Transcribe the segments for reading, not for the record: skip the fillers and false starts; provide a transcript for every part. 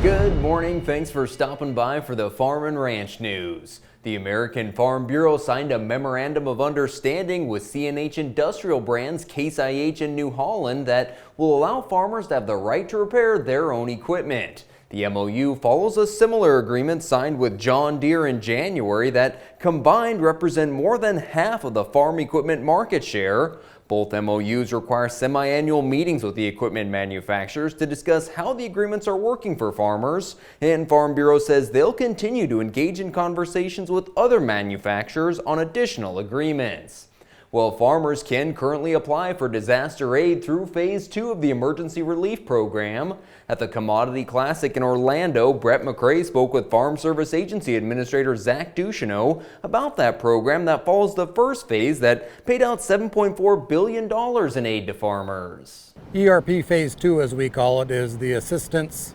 Good morning. Thanks for stopping by for the Farm and Ranch News. The American Farm Bureau signed a memorandum of understanding with CNH Industrial Brands, Case IH, and New Holland that will allow farmers to have the right to repair their own equipment. The MOU follows a similar agreement signed with John Deere in January that combined represent more than half of the farm equipment market share. Both MOUs require semi-annual meetings with the equipment manufacturers to discuss how the agreements are working for farmers, and Farm Bureau says they'll continue to engage in conversations with other manufacturers on additional agreements. Well, farmers can currently apply for disaster aid through Phase 2 of the Emergency Relief Program. At the Commodity Classic in Orlando, Brett McCrae spoke with Farm Service Agency Administrator Zach Ducheneaux about that program that follows the first phase that paid out $7.4 billion in aid to farmers. ERP Phase 2, as we call it, is the assistance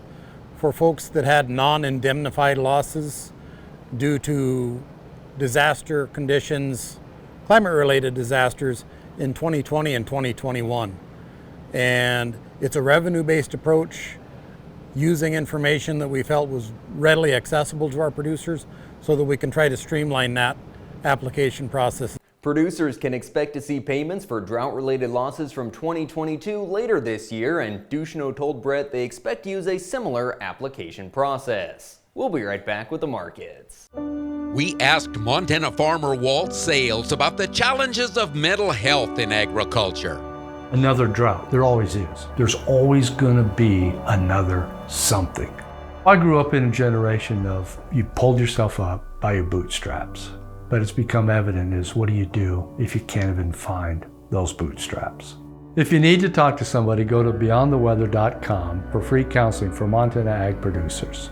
for folks that had non-indemnified losses due to disaster conditions, climate-related disasters in 2020 and 2021. And it's a revenue-based approach using information that we felt was readily accessible to our producers so that we can try to streamline that application process. Producers can expect to see payments for drought-related losses from 2022 later this year, and Ducheneaux told Brett they expect to use a similar application process. We'll be right back with the markets. We asked Montana farmer Walt Sales about the challenges of mental health in agriculture. Another drought, there always is. There's always going to be another something. I grew up in a generation of you pulled yourself up by your bootstraps, but it's become evident is what do you do if you can't even find those bootstraps? If you need to talk to somebody, go to beyondtheweather.com for free counseling for Montana ag producers.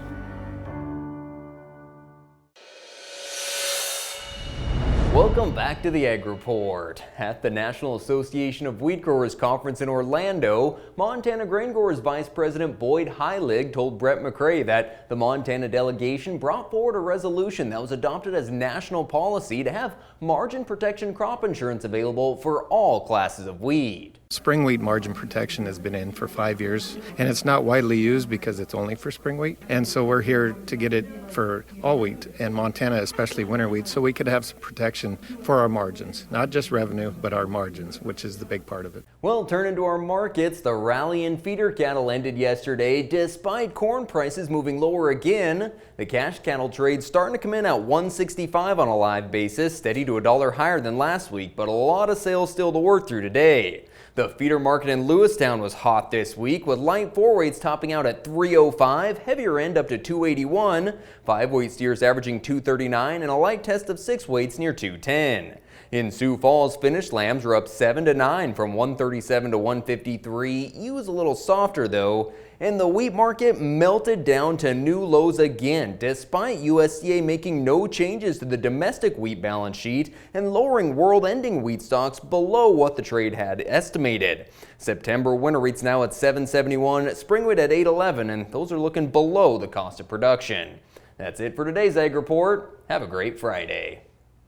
Welcome back to the Ag Report. At the National Association of Wheat Growers Conference in Orlando, Montana Grain Growers Vice President Boyd Heilig told Brett McCrae that the Montana delegation brought forward a resolution that was adopted as national policy to have margin protection crop insurance available for all classes of wheat. Spring wheat margin protection has been in for 5 years, and it's not widely used because it's only for spring wheat. And so we're here to get it for all wheat, and Montana, especially winter wheat, so we could have some protection for our margins. Not just revenue, but our margins, which is the big part of it. Well, turning to our markets, the rally in feeder cattle ended yesterday despite corn prices moving lower again. The cash cattle trade starting to come in at $165 on a live basis, steady to $1 higher than last week, but a lot of sales still to work through today. The feeder market in Lewistown was hot this week, with light 4-weights topping out at $305, heavier end up to $281, 5-weight steers averaging $239, and a light test of 6-weights near $210. In Sioux Falls, finished lambs were up 7-9 from $137 to $153. Ewe was a little softer though, and the wheat market melted down to new lows again, despite USDA making no changes to the domestic wheat balance sheet and lowering world-ending wheat stocks below what the trade had estimated. September winter wheat's now at $771, spring wheat at $811, and those are looking below the cost of production. That's it for today's Ag Report. Have a great Friday.